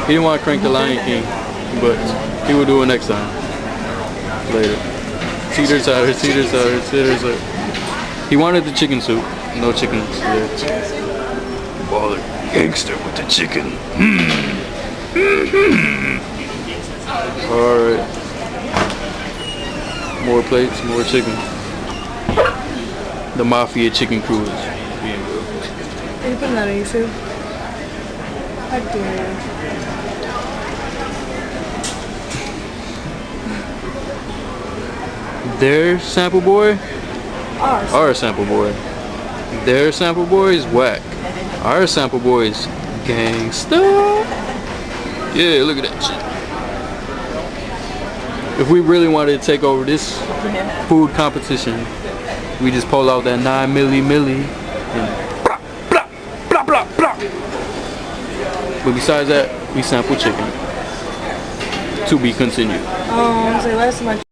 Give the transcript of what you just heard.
He didn't want to crank the Lion King, but he will do it next time. Later. Teeter totter, teeter totter, teeter totter. He wanted the chicken soup. No chickens. Yeah. Baller gangster with the chicken. Alright. More plates, more chicken. The Mafia chicken cruise. Are you putting that on YouTube? How dare you? Their sample boy? Ours. Our sample boy. Their sample boy is whack. Our sample boy is gangsta. Yeah, look at that shit. If we really wanted to take over this food competition, we just pull out that 9 milli and blah, blah, blah, blah, blah. But besides that, we sample chicken. To be continued. So last time